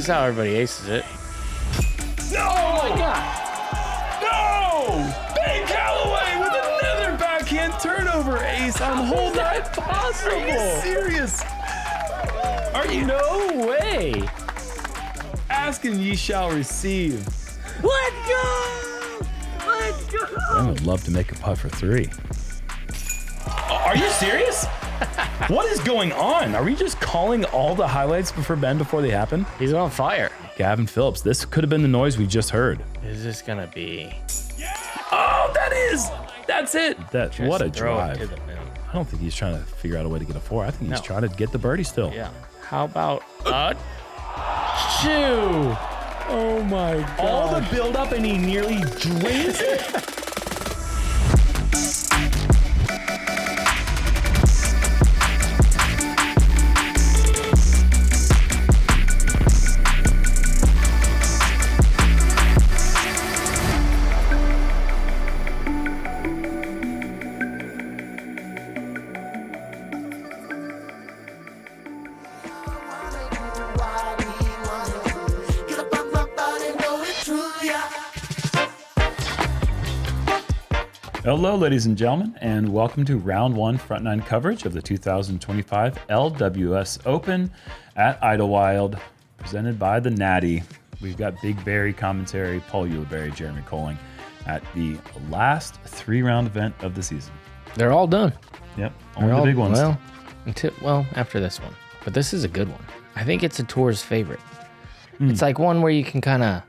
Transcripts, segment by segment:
This is how everybody aces it. No! Oh my God! No! Ben Calloway with another backhand turnover ace on hole 9. Possible. Are you serious? Are you? No way! Ask and ye shall receive. Let's go! Let's go! I would love to make a putt for 3. Are you serious? What is going on? Are we just calling all the highlights for Ben before they happen? He's on fire. Gavin Phillips, this could have been the noise we just heard. Is this gonna be? Oh, that's it. What a Just throw it drive. to the moon. I don't think he's trying to figure out a way to get a 4. I think he's trying to get the birdie still. Yeah. How about a 2? Oh my God. All the buildup and he nearly drains it. Hello, ladies and gentlemen, and welcome to round 1 front 9 coverage of the 2025 LWS Open at Idlewild, presented by the Natty. We've got BigBarri commentary, Paul Ulibarri, Jeremy Koling, at the last 3-round event of the season. They're all done. Yep, only the big ones. Well, after this one. But this is a good one. I think it's a tour's favorite. It's like one where you can kind of,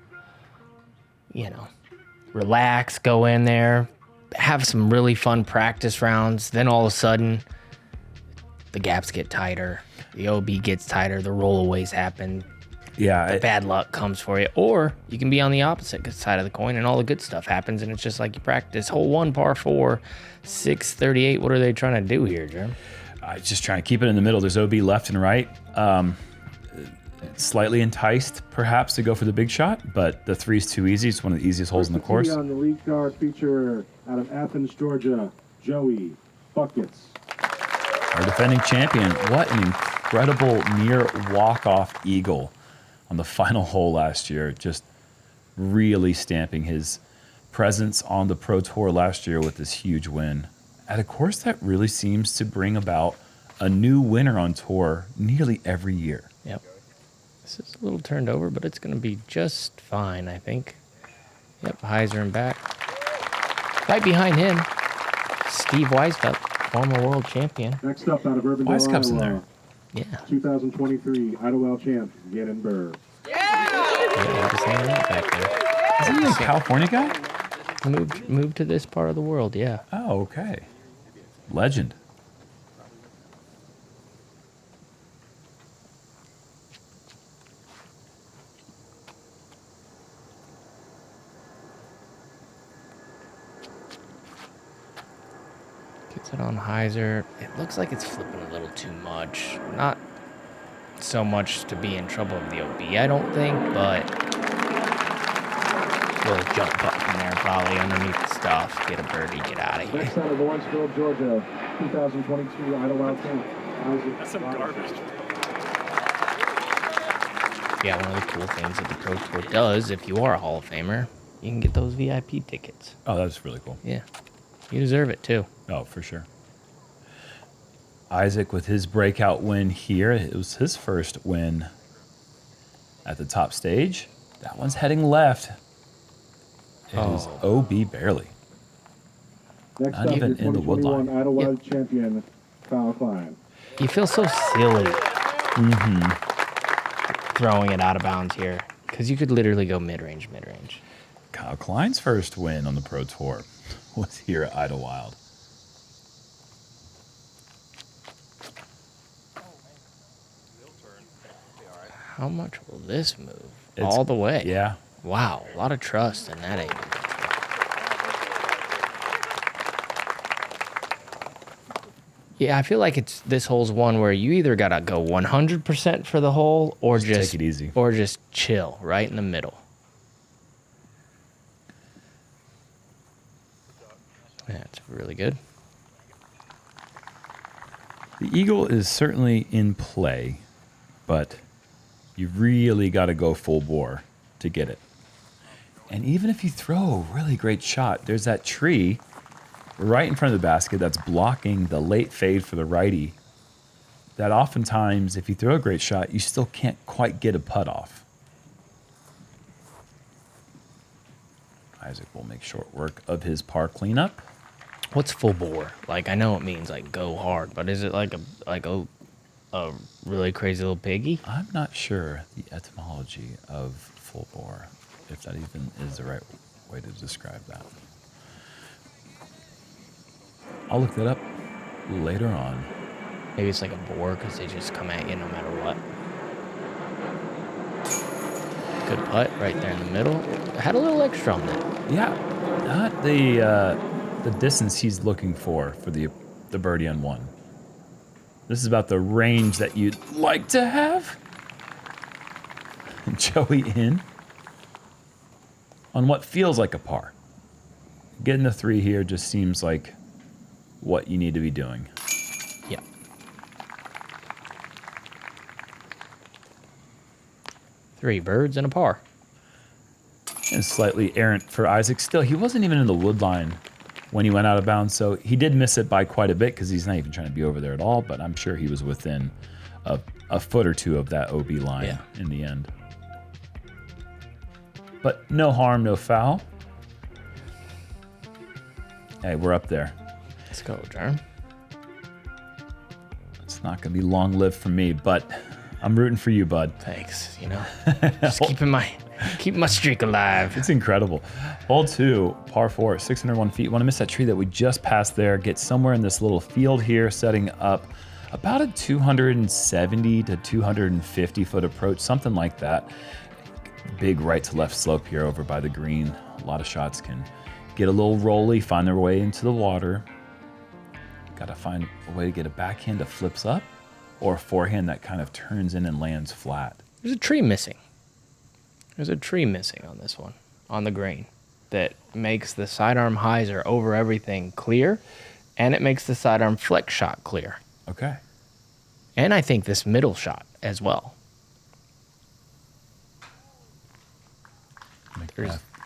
relax, go in there, have some really fun practice rounds. Then all of a sudden, the gaps get tighter, the OB gets tighter, the rollaways happen, Yeah, bad luck comes for you. Or you can be on the opposite side of the coin and all the good stuff happens and it's just like you practice. Hole 1, par 4, 638. What are they trying to do here, Jerm? just trying to keep it in the middle. There's OB left and right. Slightly enticed, perhaps, to go for the big shot, but the 3's too easy. It's one of the easiest holes in the course. On the lead card feature out of Athens, Georgia, Joey Buckets. Our defending champion. What an incredible near walk-off eagle on the final hole last year. Just really stamping his presence on the Pro Tour last year with this huge win at a course that really seems to bring about a new winner on tour nearly every year. Yep. This is a little turned over, but it's going to be just fine, I think. Yep, Heiser and back. Right behind him, Steve Weiscup, former world champion. Next up out of Urbandale, Weiscup's in Iowa, there. Yeah. 2023 Idlewild champ, Gannon Buhr. Yeah, just hanging out back there. Isn't he a California guy? Moved to this part of the world, yeah. Oh, okay. Legend. Gets it on Heiser. It looks like it's flipping a little too much. Not so much to be in trouble with the OB, I don't think, but little jump button there, probably underneath the stuff. Get a birdie, get out of here. Next out of Lawrenceville, Georgia, 2022 Idlewild champ. That's some garbage. Yeah, one of the cool things that the Pro Tour does, if you are a Hall of Famer, you can get those VIP tickets. Oh, that's really cool. Yeah, you deserve it too. Oh, for sure. Isaac with his breakout win here. It was his first win at the top stage. That one's heading left. It is OB barely. Next Not up, even your in the wood 2021 line. Idlewild champion, Klein. You feel so silly throwing it out of bounds here because you could literally go mid-range. Kyle Klein's first win on the Pro Tour was here at Idlewild. How much will this move? All the way. Yeah. Wow, a lot of trust in that angle. Yeah, I feel like this hole's one where you either gotta go 100% for the hole or just take it easy. or just chill right in the middle. Yeah, it's really good. The eagle is certainly in play, but You really got to go full bore to get it. And even if you throw a really great shot, there's that tree right in front of the basket that's blocking the late fade for the righty. That oftentimes, if you throw a great shot, you still can't quite get a putt off. Isaac will make short work of his par cleanup. What's full bore? Like, I know it means like go hard, but is it like a really crazy little piggy? I'm not sure the etymology of full bore, if that even is the right way to describe that. I'll look that up later on. Maybe it's like a bore because they just come at you no matter what. Good putt right there in the middle. Had a little extra on that. Yeah, not the distance he's looking for the birdie on one. This is about the range that you'd like to have. Joey in on what feels like a par. Getting the 3 here just seems like what you need to be doing. Yeah. Three birds and a par. And slightly errant for Isaac. Still, he wasn't even in the wood line when he went out of bounds, so he did miss it by quite a bit because he's not even trying to be over there at all, but I'm sure he was within a foot or two of that OB line in the end. But no harm, no foul. Hey, we're up there. Let's go, Jerm. It's not going to be long-lived for me, but I'm rooting for you, bud. Thanks, just keeping my streak alive. It's incredible. Hole 2, par 4, 601 feet. Want to miss that tree that we just passed there. Get somewhere in this little field here, setting up about a 270 to 250 foot approach, something like that. Big right to left slope here over by the green. A lot of shots can get a little rolly, find their way into the water. Got to find a way to get a backhand that flips up or a forehand that kind of turns in and lands flat. There's a tree missing. There's a tree missing on this one, on the green, that makes the sidearm hyzer over everything clear, and it makes the sidearm flex shot clear. Okay. And I think this middle shot as well.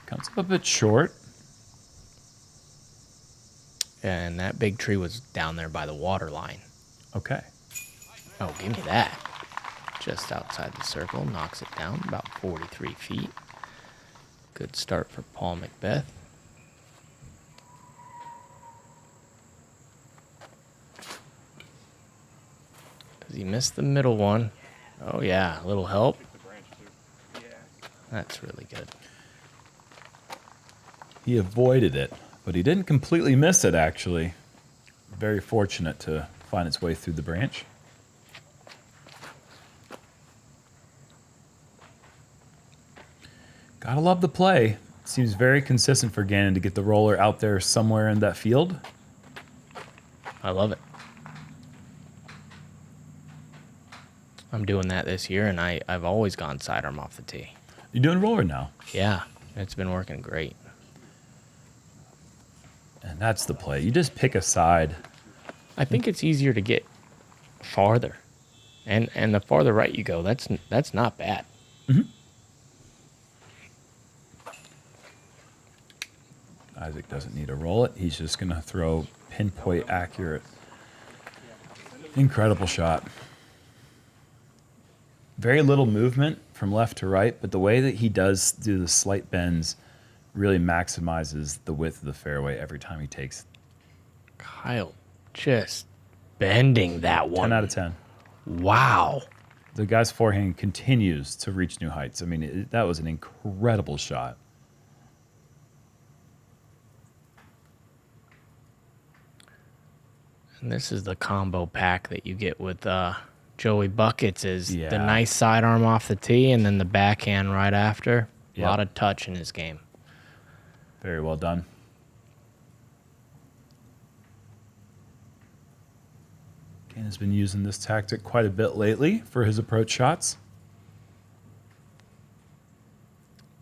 Comes up a bit short. And that big tree was down there by the water line. Okay. Oh, give me that. Just outside the circle, knocks it down about 43 feet. Good start for Paul Macbeth. Does he miss the middle one? Oh yeah, a little help. That's really good. He avoided it, but he didn't completely miss it, actually. Very fortunate to find its way through the branch. Gotta love the play. Seems very consistent for Gannon to get the roller out there somewhere in that field. I love it. I'm doing that this year, and I've always gone sidearm off the tee. You're doing roller now. Yeah, it's been working great. And that's the play. You just pick a side. I think it's easier to get farther. And the farther right you go, that's not bad. Mm-hmm. Isaac doesn't need to roll it. He's just going to throw pinpoint accurate. Incredible shot. Very little movement from left to right, but the way that he does do the slight bends really maximizes the width of the fairway every time he takes it. Kyle just bending that one. 10 out of 10. Wow. The guy's forehand continues to reach new heights. I mean, that was an incredible shot. And this is the combo pack that you get with Joey Buckets is Yeah. the nice sidearm off the tee and then the backhand right after. A Yep. lot of touch in his game. Very well done. Ken has been using this tactic quite a bit lately for his approach shots.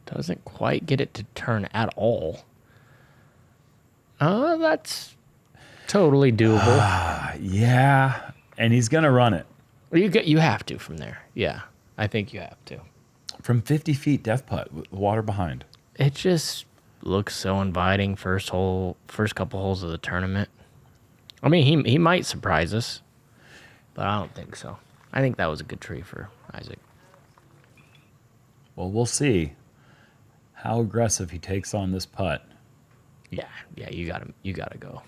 Doesn't quite get it to turn at all. That's totally doable. Yeah, and he's going to run it. You have to from there. Yeah. I think you have to. From 50 feet, death putt with the water behind. It just looks so inviting. First couple holes of the tournament. I mean, he might surprise us, but I don't think so. I think that was a good tree for Isaac. Well, we'll see how aggressive he takes on this putt. Yeah, you gotta go.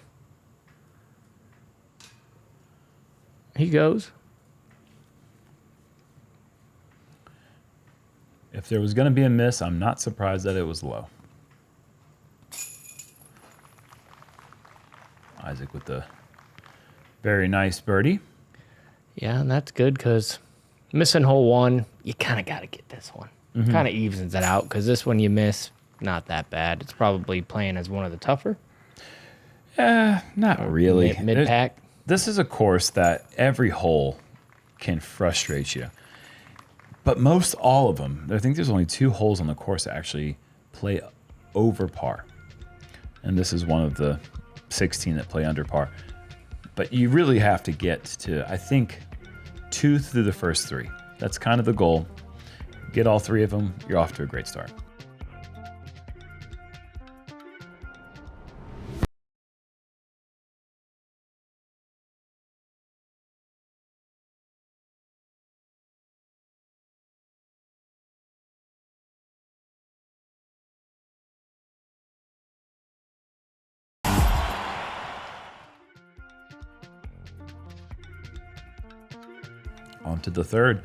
He goes. If there was going to be a miss, I'm not surprised that it was low. Isaac with the very nice birdie. Yeah, and that's good because missing hole 1, you kind of got to get this one. Kind of evens it out because this one you miss, not that bad. It's probably playing as one of the tougher. Not really. Mid-pack. This is a course that every hole can frustrate you. But most all of them, I think there's only 2 holes on the course that actually play over par. And this is one of the 16 that play under par. But you really have to get to, I think, 2 through the first 3. That's kind of the goal. Get all 3 of them, you're off to a great start. On to the third,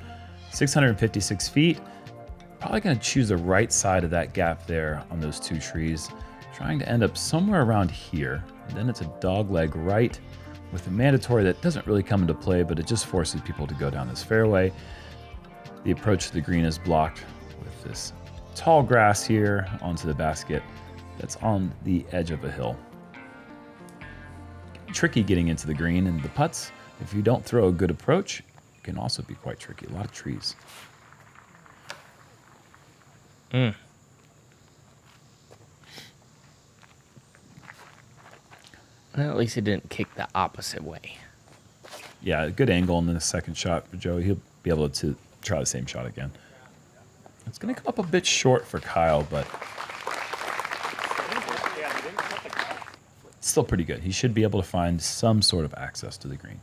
656 feet. Probably going to choose the right side of that gap there on those 2 trees, trying to end up somewhere around here. And then it's a dog leg right with a mandatory that doesn't really come into play, but it just forces people to go down this fairway. The approach to the green is blocked with this tall grass here onto the basket that's on the edge of a hill. Tricky getting into the green, and the putts, if you don't throw a good approach, can also be quite tricky. A lot of trees. Well, at least he didn't kick the opposite way. Yeah, a good angle in the second shot for Joey. He'll be able to try the same shot again. It's going to come up a bit short for Kyle, but still pretty good. He should be able to find some sort of access to the green.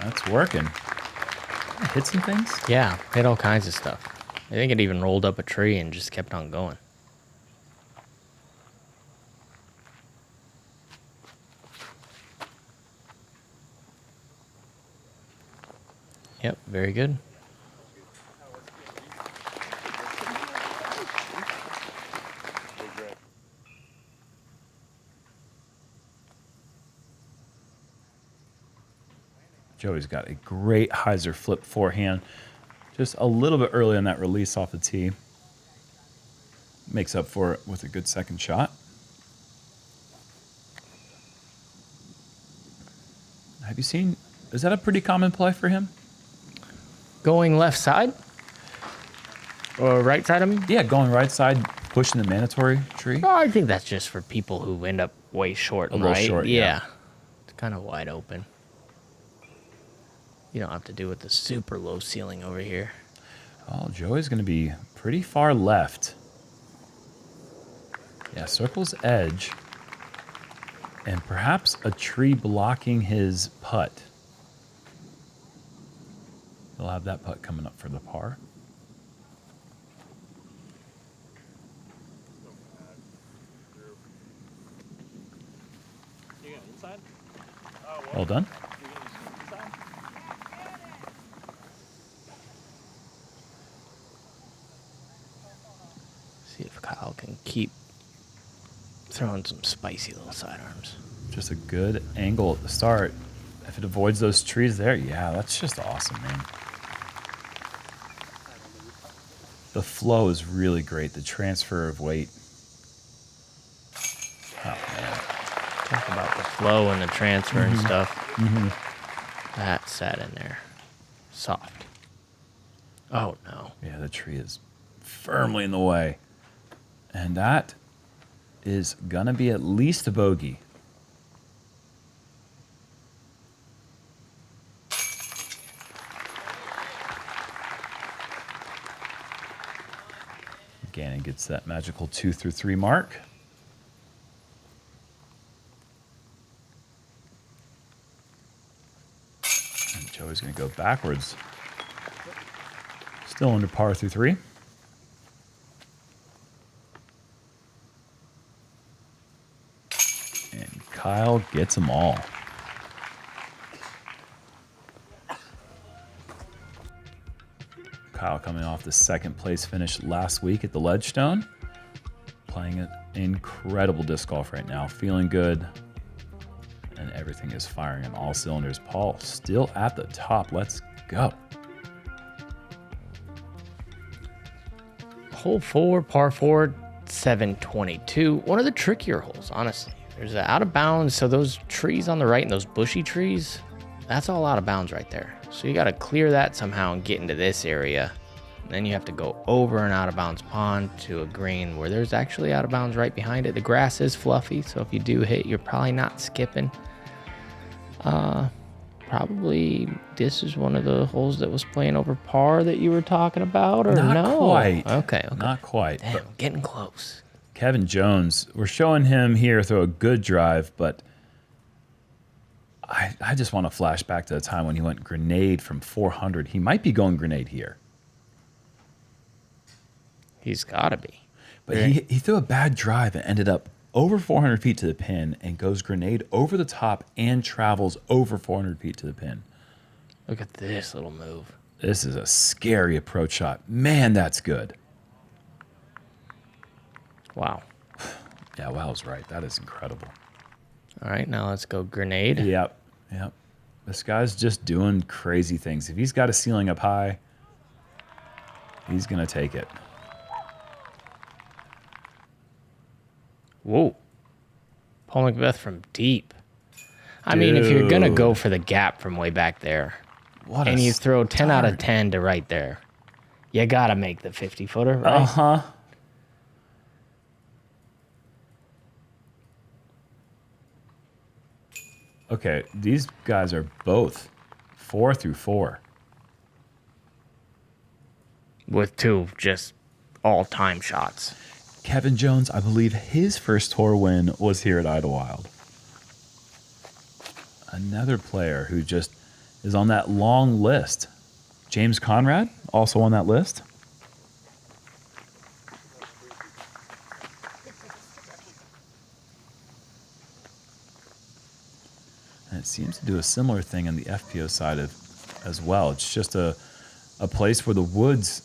That's working. Hit some things? Yeah, hit all kinds of stuff. I think it even rolled up a tree and just kept on going. Yep, very good. Joey's got a great hyzer flip forehand. Just a little bit early on that release off the tee. Makes up for it with a good second shot. Have you seen, is that a pretty common play for him? Going left side? Or right side, I mean? Yeah, going right side, pushing the mandatory tree. Oh, I think that's just for people who end up way short and little right. short, yeah. It's kind of wide open. You don't have to do with the super low ceiling over here. Oh, Joey's going to be pretty far left. Yeah, circle's edge. And perhaps a tree blocking his putt. He'll have that putt coming up for the par. Well done. See if Kyle can keep throwing some spicy little sidearms. Just a good angle at the start. If it avoids those trees there, yeah, that's just awesome, man. The flow is really great. The transfer of weight. Oh, man. Talk about the flow and the transfer and stuff. That sat in there. Soft. Oh, no. Yeah, the tree is firmly in the way. And that is going to be at least a bogey. Gannon gets that magical 2 through 3 mark. And Joey's going to go backwards. Still under par through 3. And Kyle gets them all. Kyle coming off the second place finish last week at the Ledgestone. Playing an incredible disc golf right now. Feeling good. And everything is firing on all cylinders. Paul still at the top. Let's go. Hole 4, par 4, 722. One of the trickier holes, honestly. There's an out of bounds, so those trees on the right and those bushy trees, that's all out of bounds right there. So you got to clear that somehow and get into this area. And then you have to go over an out of bounds pond to a green where there's actually out of bounds right behind it. The grass is fluffy, so if you do hit, you're probably not skipping. Probably this is one of the holes that was playing over par that you were talking about, or Not no? quite. Okay. Not quite. Damn, But getting close. Kevin Jones, we're showing him here throw a good drive, but I just want to flash back to the time when he went grenade from 400. He might be going grenade here. He's got to be. But he threw a bad drive and ended up over 400 feet to the pin and goes grenade over the top and travels over 400 feet to the pin. Look at this little move. This is a scary approach shot. Man, that's good. Wow. Yeah, Wow's right. That is incredible. All right, now let's go grenade. Yep. This guy's just doing crazy things. If he's got a ceiling up high, he's going to take it. Whoa. Paul Macbeth from deep. I mean, if you're going to go for the gap from way back there, and you throw 10 out of 10 to right there, you got to make the 50-footer, right? Uh-huh. Okay, these guys are both 4 through 4. With two just all-time shots. Kevin Jones, I believe his first tour win was here at Idlewild. Another player who just is on that long list. James Conrad, also on that list. And it seems to do a similar thing on the FPO side as well. It's just a place where the woods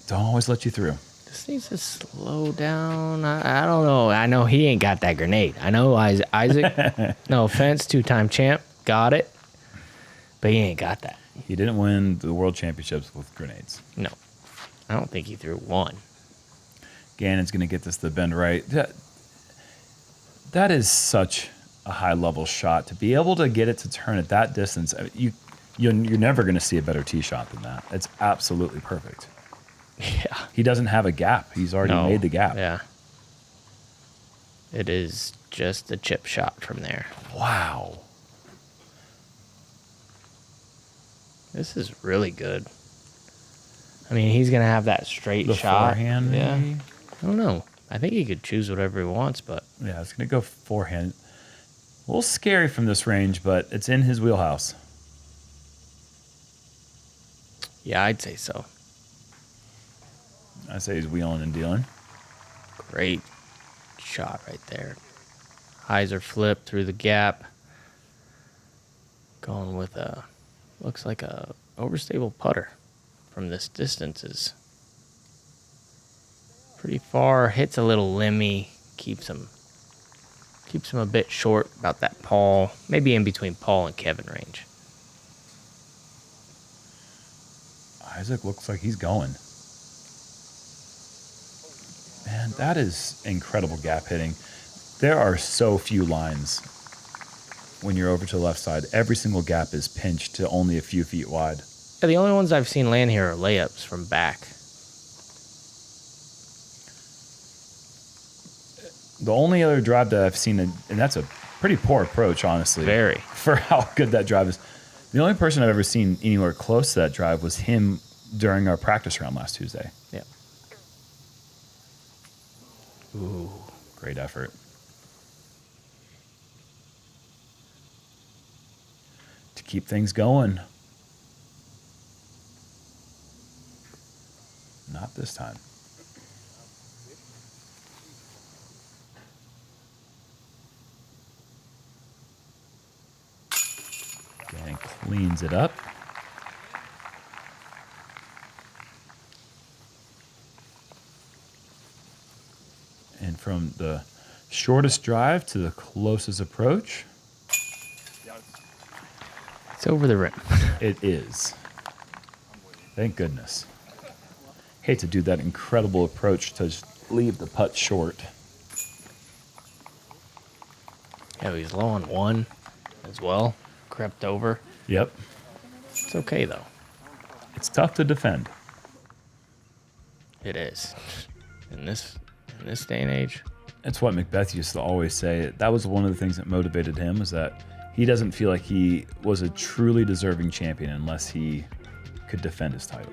don't always let you through. This needs to slow down. I don't know. I know he ain't got that grenade. I know Isaac, no offense, 2-time champ, got it. But he ain't got that. He didn't win the World Championships with grenades. No. I don't think he threw one. Gannon's going to get this to bend right. That is such a high-level shot. To be able to get it to turn at that distance, you're never going to see a better tee shot than that. It's absolutely perfect. Yeah. He doesn't have a gap. He's already made the gap. Yeah. It is just a chip shot from there. Wow. This is really good. I mean, he's going to have that straight The shot. forehand, Yeah. maybe? I don't know. I think he could choose whatever he wants, but Yeah, it's going to go forehand. A little scary from this range, but it's in his wheelhouse. yeah, I'd say so. I say he's wheeling and dealing. Great shot right there. Hyzer flip through the gap. Going with looks like a overstable putter from this distance is pretty far. Hits a little limmy. Keeps him a bit short, about that Paul, maybe in between Paul and Kevin range. Isaac looks like he's going. Man, that is incredible gap hitting. There are so few lines when you're over to the left side. Every single gap is pinched to only a few feet wide. Yeah, the only ones I've seen land here are layups from back. The only other drive that I've seen, and that's a pretty poor approach, honestly. Very. For how good that drive is. The only person I've ever seen anywhere close to that drive was him during our practice round last Tuesday. Yeah. Ooh, great effort. To keep things going. Not this time. And cleans it up. And from the shortest drive to the closest approach, It's over the rim. it is. Thank goodness. Hate to do that incredible approach to just leave the putt short. Yeah, he's low on 1 as well. Crept over. Yep. It's okay, though. It's tough to defend. It is. In this day and age. That's what Macbeth used to always say. That was one of the things that motivated him, was that he doesn't feel like he was a truly deserving champion unless he could defend his title.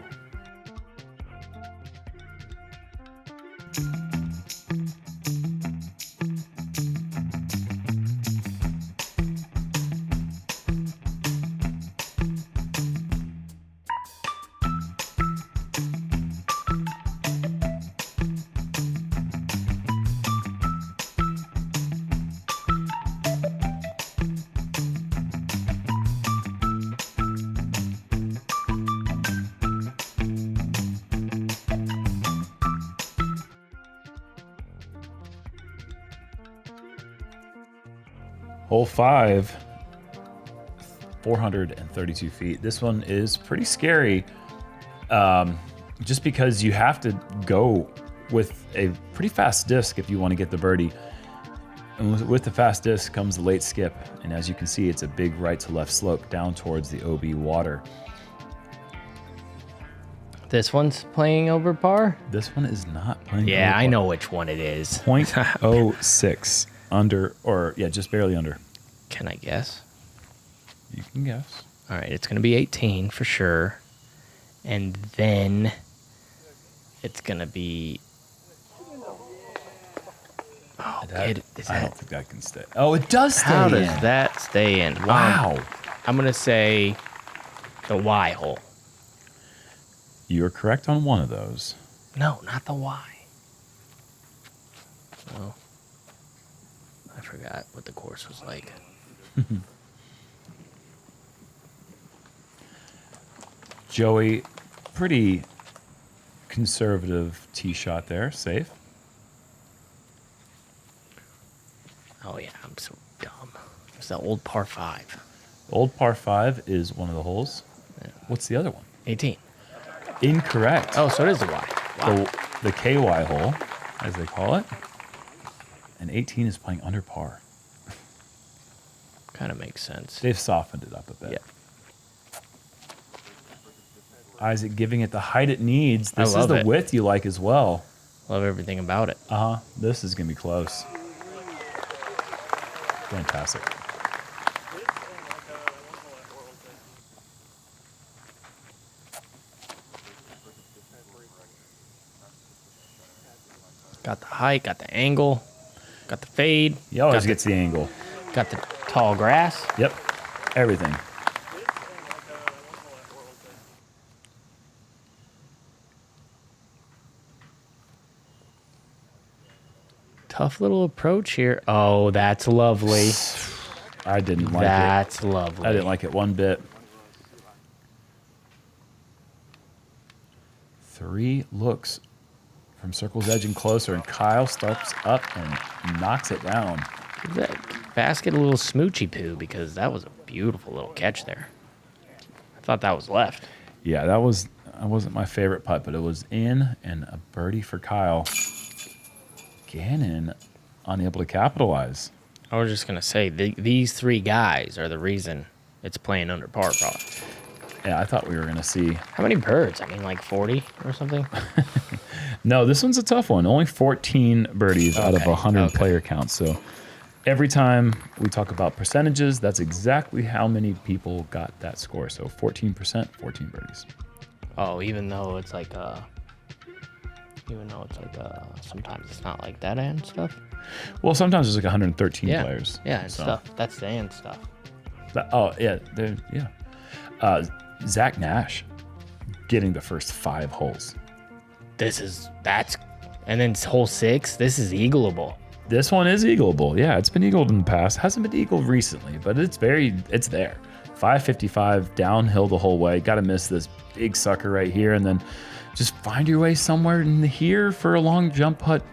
Hole 5, 432 feet. This one is pretty scary, just because you have to go with a pretty fast disc if you want to get the birdie. And with the fast disc comes the late skip, and as you can see, it's a big right to left slope down towards the OB water. This one's playing over par? This one is not playing. Yeah, over I par. know which one it is. 0.06 under, or yeah, just barely under. Can I guess? You can guess. All right, it's going to be 18 for sure. And then it's going to be... Oh, I don't that, think that can stay. Oh, it does stay how in. does that stay in? Wow. I'm going to say the Y hole. You're correct on one of those. No, not the Y. Oh, I forgot what the course was like. Joey, pretty conservative tee shot there. Safe. Oh, yeah, I'm so dumb. It's the old par 5. Old par 5 is one of the holes. Yeah. What's the other one? 18. Incorrect. Oh, so it is the Y. Wow. The KY hole, as they call it. And 18 is playing under par. Kind of makes sense. They've softened it up a bit. Yeah. Isaac giving it the height it needs. I This is love the it. width you like as well. Love everything about it. This is going to be close. Fantastic. Got the height, got the angle, got the fade. He always got gets the angle. Got the tall grass. Yep. Everything. Tough little approach here. Oh, that's lovely. I didn't like it. That's lovely. I didn't like it one bit. 3 looks from circle's edge and closer, and Kyle steps up and knocks it down. Give that basket a little smoochy poo, because that was a beautiful little catch there. I thought that was left. Yeah, that wasn't my favorite putt, but it was in, and a birdie for Kyle. Gannon unable to capitalize. I was just going to say, these 3 guys are the reason it's playing under par, probably. Yeah, I thought we were going to see. How many birds? I mean, like 40 or something? No, this one's a tough one. Only 14 birdies out of a 100 okay. player count. So every time we talk about percentages, that's exactly how many people got that score. So 14%, 14 birdies. Oh, even though it's like sometimes it's not like that and stuff. Well, sometimes there's like 113 Yeah. players. Yeah, and so. stuff. That's the and stuff. Oh, yeah. Yeah. Zach Nash getting the first 5 holes. And then hole 6, this is eagleable. This one is eagleable. Yeah, it's been eagled in the past. Hasn't been eagled recently, but it's there. 555 downhill the whole way. Got to miss this big sucker right here, and then just find your way somewhere in here for a long jump putt,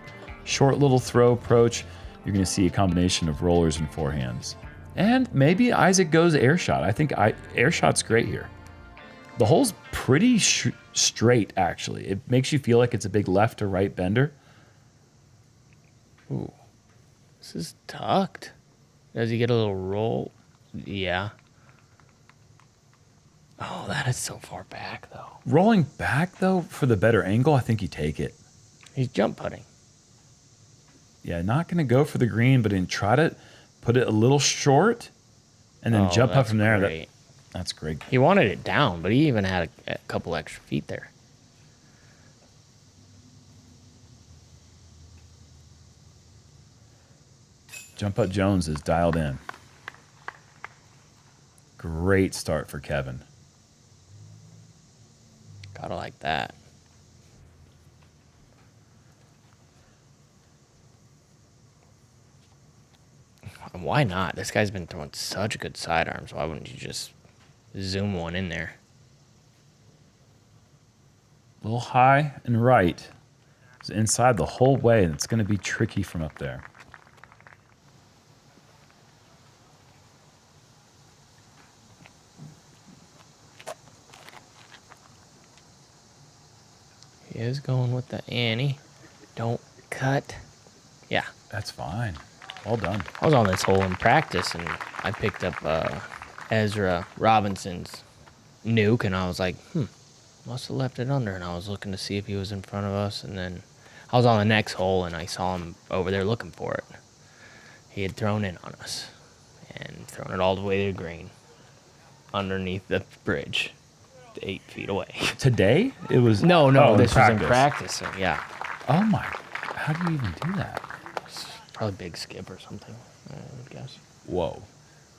short little throw approach. You're going to see a combination of rollers and forehands. And maybe Isaac goes air shot. I think air shot's great here. The hole's pretty straight, actually. It makes you feel like it's a big left to right bender. Ooh. This is tucked. Does he get a little roll? Yeah. Oh, that is so far back, though. Rolling back, though, for the better angle, I think you take it. He's jump putting. Yeah, not going to go for the green, but then try to put it a little short and then jump up from there. That's great. He wanted it down, but he even had a couple extra feet there. Jump Putt Jones is dialed in. Great start for Kevin. Gotta like that. Why not? This guy's been throwing such good sidearms. Why wouldn't you just zoom one in there? A little high and right. It's inside the whole way, and it's going to be tricky from up there. He is going with the Annie. Don't cut. Yeah. That's fine. Well done. I was on this hole in practice, and I picked up Ezra Robinson's nuke, and I was like, must have left it under. And I was looking to see if he was in front of us, and then I was on the next hole, and I saw him over there looking for it. He had thrown in on us and thrown it all the way to the green underneath the bridge, 8 feet away. Today? It was... No, Oh, this was in practice, so yeah. Oh, my... How do you even do that? Probably big skip or something, I would guess. Whoa.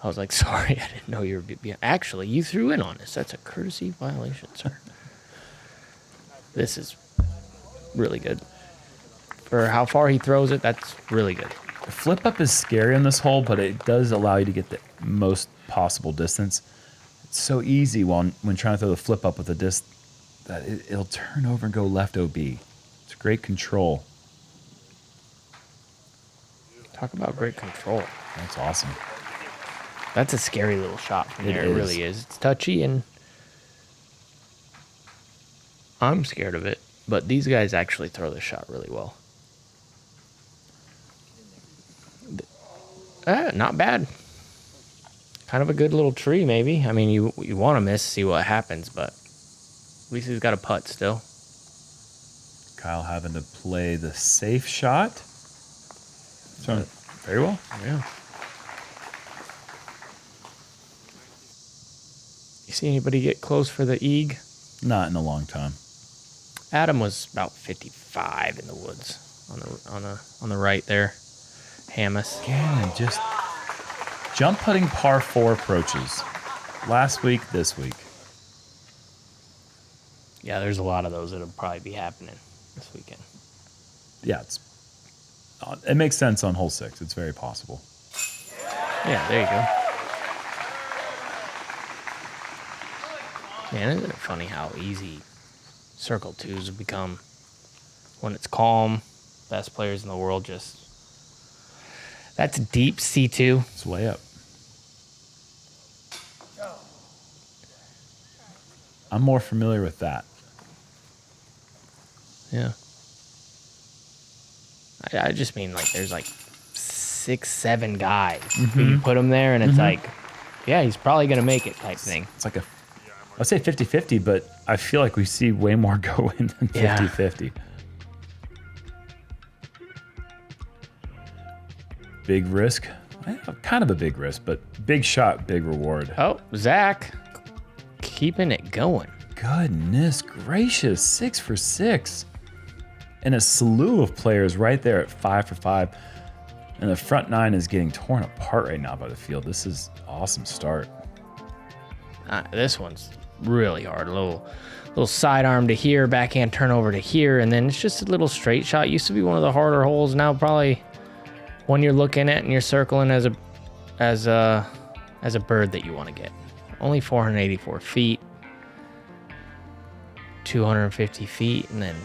I was like, sorry, I didn't know you were behind. Actually, you threw in on us. That's a courtesy violation, sir. This is really good. For how far he throws it, that's really good. Flip up is scary on this hole, but it does allow you to get the most possible distance. It's so easy when trying to throw the flip up with a disc that it'll turn over and go left OB. It's great control. Talk about great control. That's awesome. That's a scary little shot from there. It It is. really is. It's touchy, and I'm scared of it. But these guys actually throw this shot really well. Not bad. Kind of a good little tree, maybe. I mean, you want to miss, see what happens, but at least he's got a putt still. Kyle having to play the safe shot. So, very well. Yeah. You see anybody get close for the eag? Not in a long time. Adam was about 55 in the woods on the right there. Hamas. Gannon just jump putting par 4 approaches. Last week, this week. Yeah, there's a lot of those that'll probably be happening this weekend. Yeah, it makes sense on hole 6. It's very possible. Yeah, there you go. Man, isn't it funny how easy Circle 2s have become when it's calm? Best players in the world just... That's deep C2. It's way up. I'm more familiar with that. Yeah. I just mean, like, there's like 6, 7 guys. You put them there, and it's like, yeah, he's probably going to make it type thing. It's like a I'd say 50-50, but I feel like we see way more go in than 50-50. Big risk. Kind of a big risk, but big shot, big reward. Oh, Zach keeping it going. Goodness gracious, 6 for 6. And a slew of players right there at 5 for 5. And the front 9 is getting torn apart right now by the field. This is an awesome start. This one's really hard. A little sidearm to here, backhand turnover to here, and then it's just a little straight shot. Used to be one of the harder holes. Now probably one you're looking at and you're circling as a bird that you want to get. Only 484 feet, 250 feet, and then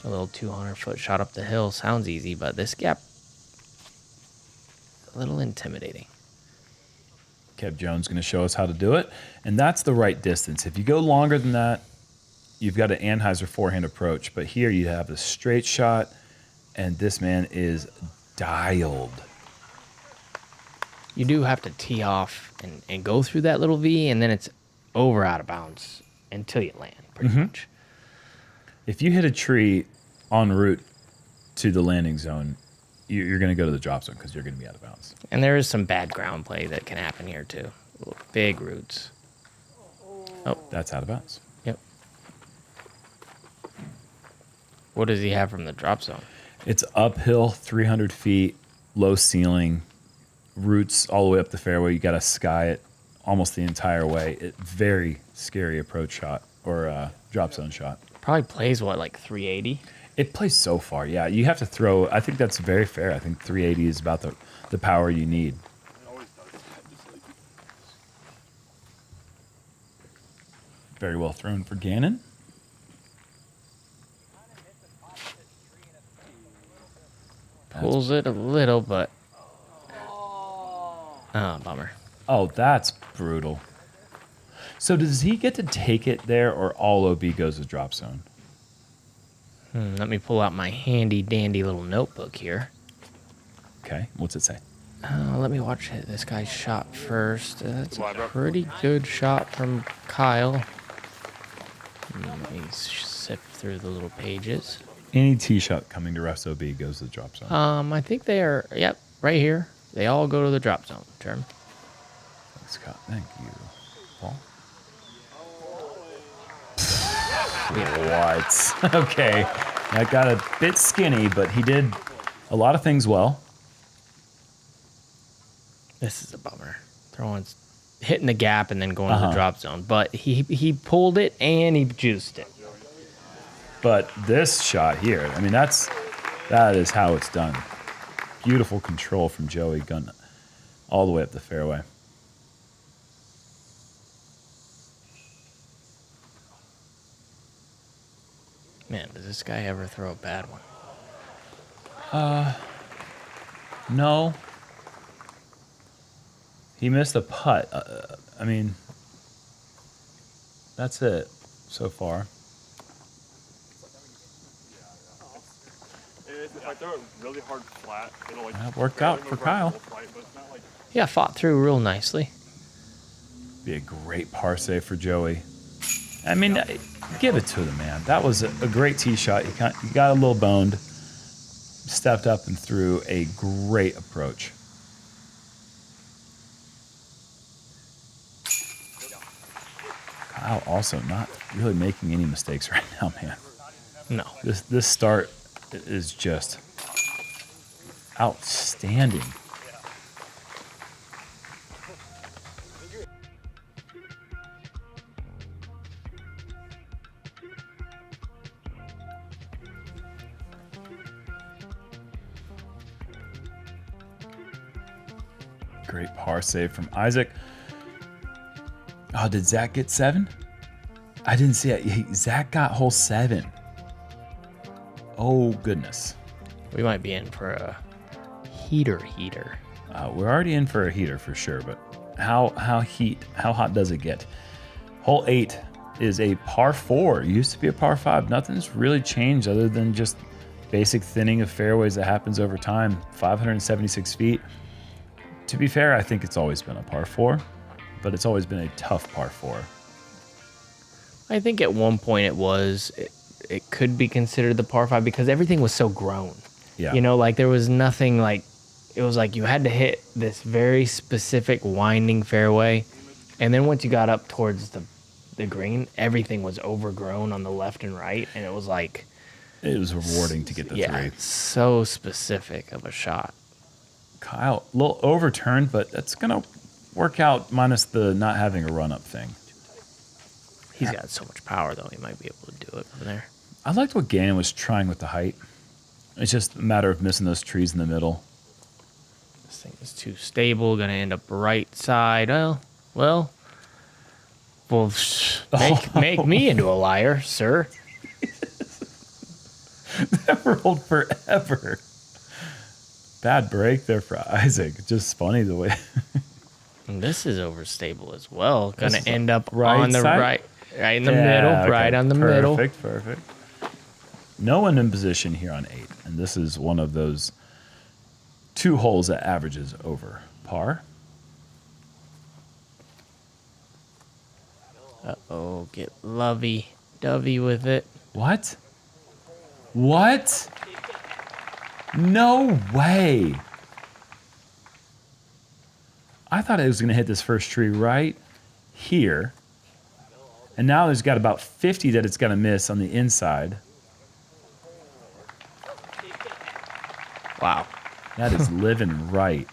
a little 200-foot shot up the hill. Sounds easy, but this gap, a little intimidating. Kev Jones going to show us how to do it, and that's the right distance. If you go longer than that, you've got an Anheuser forehand approach, but here you have the straight shot, and this man is dialed. You do have to tee off and go through that little V, and then it's over out of bounds until you land, pretty much. If you hit a tree en route to the landing zone, you're going to go to the drop zone because you're going to be out of bounds. And there is some bad ground play that can happen here, too. Big roots. Oh, That's out of bounds. yep. What does he have from the drop zone? It's uphill, 300 feet, low ceiling, roots all the way up the fairway. You got to sky it almost the entire way. Very scary approach shot or drop zone shot. Probably plays, what, like 380? It plays so far, yeah. You have to throw. I think that's very fair. I think 380 is about the power you need. Very well thrown for Gannon. Pulls it a little, but... Oh, bummer. Oh, that's brutal. So does he get to take it there, or all OB goes to drop zone? Let me pull out my handy-dandy little notebook here. Okay, what's it say? Let me watch this guy's shot first. That's a pretty good shot from Kyle. Let me sift through the little pages. Any tee shot coming to refs OB goes to the drop zone. I think they are, yep, right here. They all go to the drop zone, Jerm. Thanks, Scott. Thank you, Paul. What? Okay, that got a bit skinny, but he did a lot of things well. This is a bummer. Hitting the gap and then going to the drop zone. But he pulled it and he juiced it. But this shot here, I mean, that is how it's done. Beautiful control from Joey Gunn all the way up the fairway. Man, does this guy ever throw a bad one? No. He missed a putt. I mean, that's it so far. If I throw it really hard flat, it'll like... That worked out for Kyle. Yeah, fought through real nicely. Be a great par save for Joey. I mean, give it to the man. That was a great tee shot. He got a little boned, stepped up and threw a great approach. Kyle also not really making any mistakes right now, man. No. This start is just outstanding. Great par save from Isaac. Oh, did Zach get 7? I didn't see it. Zach got hole 7. Oh, goodness. We might be in for a heater. We're already in for a heater for sure, but how hot does it get? Hole 8 is a par 4. It used to be a par 5. Nothing's really changed other than just basic thinning of fairways that happens over time. 576 feet. To be fair, I think it's always been a par 4, but it's always been a tough par 4. I think at one point it could be considered the par 5 because everything was so grown. Yeah. You know, like there was nothing like, it was like you had to hit this very specific winding fairway. And then once you got up towards the green, everything was overgrown on the left and right. And it was like, It was rewarding to get the three. so specific of a shot. Kyle, a little overturned, but that's going to work out minus the not having a run-up thing. He's got so much power, though. He might be able to do it from there. I liked what Gannon was trying with the height. It's just a matter of missing those trees in the middle. This thing is too stable. Going to end up right side. Well, make me into a liar, sir. That rolled forever. Bad break there for Isaac. Just funny the way. And this is overstable as well. Going This is to end up right on the side? right in the middle, okay. right on the middle. Perfect. No one in position here on 8. And this is one of those 2 holes that averages over par. Uh-oh, get lovey-dovey with it. What? No way. I thought it was going to hit this first tree right here. And now there's got about 50 that it's going to miss on the inside. Wow. That is living right.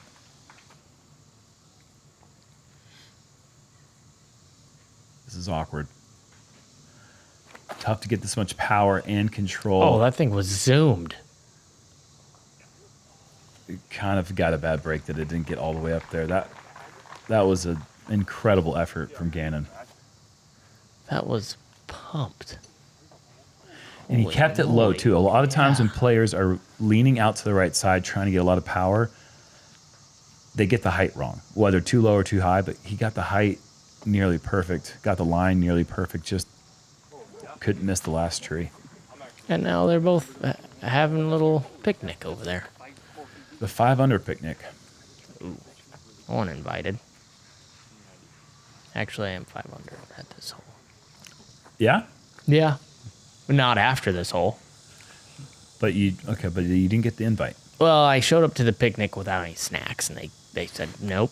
This is awkward. Tough to get this much power and control. Oh, that thing was zoomed. It kind of got a bad break that it didn't get all the way up there. That was an incredible effort from Gannon. That was pumped. And he Holy kept it low, moly. too. A lot of times when players are leaning out to the right side, trying to get a lot of power, they get the height wrong, whether too low or too high. But he got the height nearly perfect, got the line nearly perfect, just couldn't miss the last tree. And now they're both having a little picnic over there. The 5-under picnic. Uninvited. Actually, I am 5 under at this hole. Yeah? Yeah. Not after this hole. But you didn't get the invite. Well, I showed up to the picnic without any snacks, and they said nope.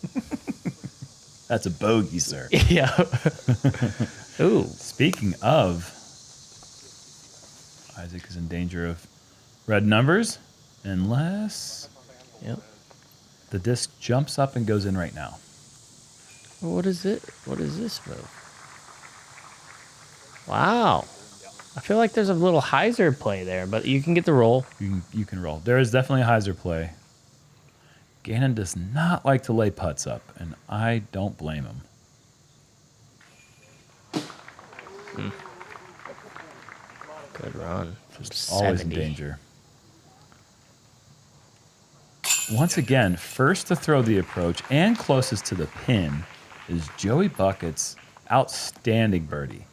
That's a bogey, sir. Yeah. Ooh. Speaking of, Isaac is in danger of red numbers unless Yep. the disc jumps up and goes in right now. What is it? What is this move? Wow. I feel like there's a little hyzer play there, but you can get the roll. You can roll. There is definitely a hyzer play. Gannon does not like to lay putts up, and I don't blame him. Good run. Just always in 70. danger. Once again, first to throw the approach and closest to the pin is Joey Bucket's outstanding birdie.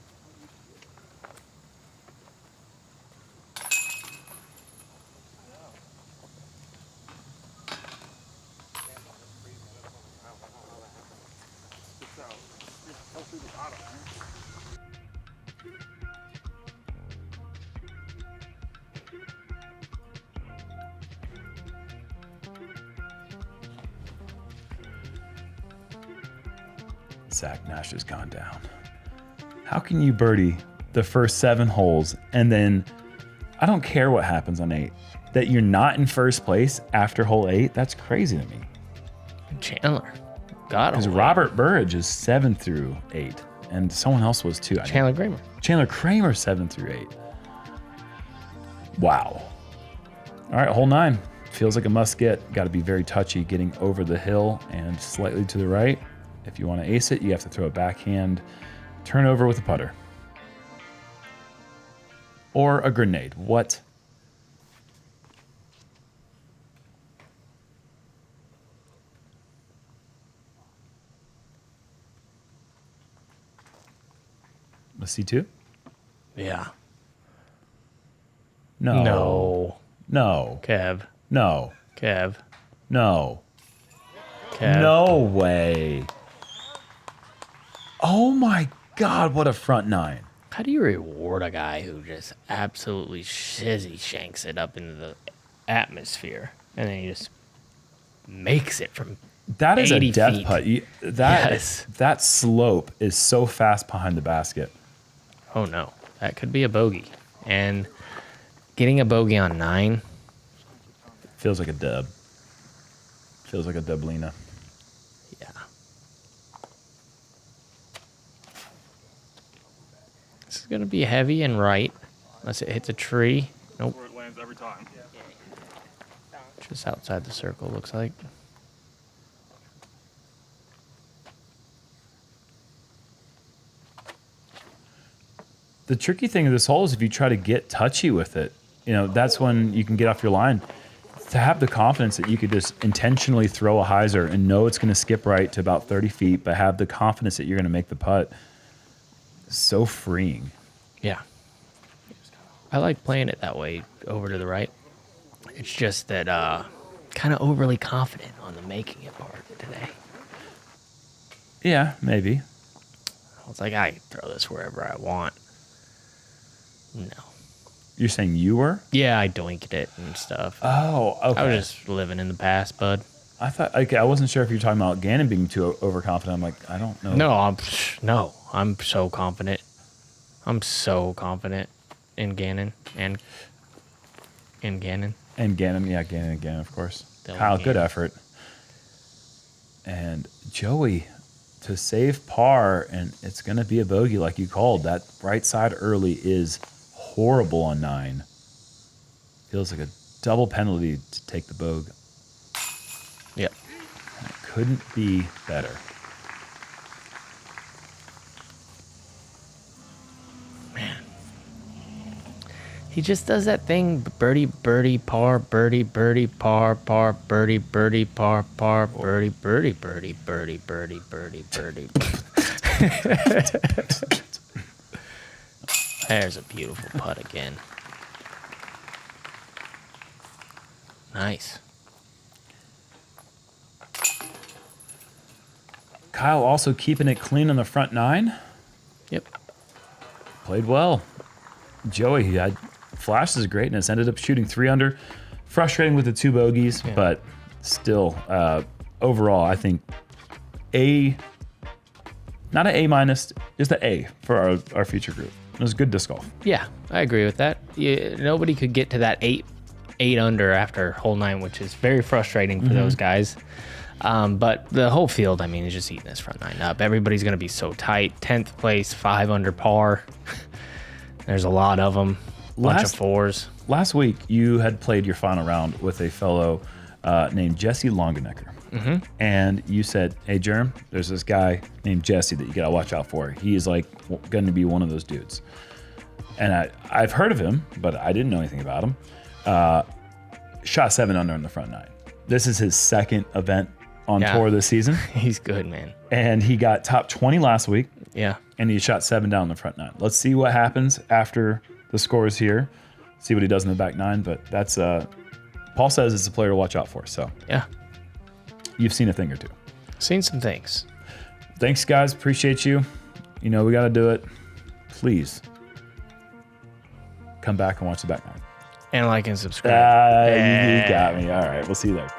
Zach Nash has gone down. How can you birdie the first 7 holes and then, I don't care what happens on 8, that you're not in first place after hole 8? That's crazy to me. Chandler. Got Because him. Robert Burridge is 7 through 8, and someone else was too. Chandler Kramer. Chandler Kramer 7 through 8. Wow. All right, hole 9. Feels like a must get. Got to be very touchy getting over the hill and slightly to the right. If you want to ace it, you have to throw a backhand turnover with a putter. Or a grenade. What? A C2? Yeah. No. No. No. Kev. No. Kev. No. Kev. No way. Oh my God, what a front 9. How do you reward a guy who just absolutely shizzy shanks it up into the atmosphere and then he just makes it from That is a 80 death feet? putt. Yes. That slope is so fast behind the basket. Oh no, that could be a bogey. And getting a bogey on 9, Feels like a dub. Feels like a dublina. yeah. This is gonna be heavy and right, unless it hits a tree. Nope, Where it lands every time. just outside the circle, looks like. The tricky thing of this hole is if you try to get touchy with it, that's when you can get off your line. To have the confidence that you could just intentionally throw a hyzer and know it's going to skip right to about 30 feet, but have the confidence that you're going to make the putt, is so freeing. Yeah. I like playing it that way, over to the right. It's just that kind of overly confident on the making it part today. Yeah, maybe. I was like, I can throw this wherever I want. No. You're saying you were? Yeah, I doinked it and stuff. Oh, okay. I was just living in the past, bud. I thought, okay, I wasn't sure if you were talking about Gannon being too overconfident. I'm like, I don't know. No, I'm so confident. I'm so confident in Gannon and in Gannon. And Gannon, yeah, Gannon, of course. Dylan Kyle, good Gannon. effort. And Joey to save par, and it's going to be a bogey like you called. That right side early is horrible on 9. Feels like a double penalty to take the bogue. Yep. And it couldn't be better. He just does that thing, birdie, birdie, par, birdie, birdie, par, par, birdie, birdie, par, par, birdie, birdie, birdie, birdie, birdie, birdie, birdie. There's a beautiful putt again. Nice. Kyle also keeping it clean on the front 9. Yep. Played well. Joey, he had flashes of greatness, ended up shooting 3 under. Frustrating with the 2 bogeys, Yeah. but still, overall, I think not an A-, just an A for our future group. It was good disc golf. Yeah, I agree with that. Nobody could get to that eight under after hole 9, which is very frustrating for those guys. But the whole field, I mean, is just eating this front 9 up. Everybody's going to be so tight. 10th place, 5 under par. There's a lot of them. Bunch of 4s. Last week, you had played your final round with a fellow named Jesse Longenecker. And you said, hey, Jerm, there's this guy named Jesse that you got to watch out for. He's like going to be one of those dudes. And I've heard of him, but I didn't know anything about him. Shot 7 under in the front 9. This is his second event on tour this season. He's good, man. And he got top 20 last week. Yeah. And he shot 7 down in the front 9. Let's see what happens after the scores here. See what he does in the back 9. But that's Paul says it's a player to watch out for. So Yeah. you've seen a thing or two. Seen some things. Thanks, guys. Appreciate you. We got to do it. Please come back and watch the back 9. And like and subscribe. You got me. All right. We'll see you there.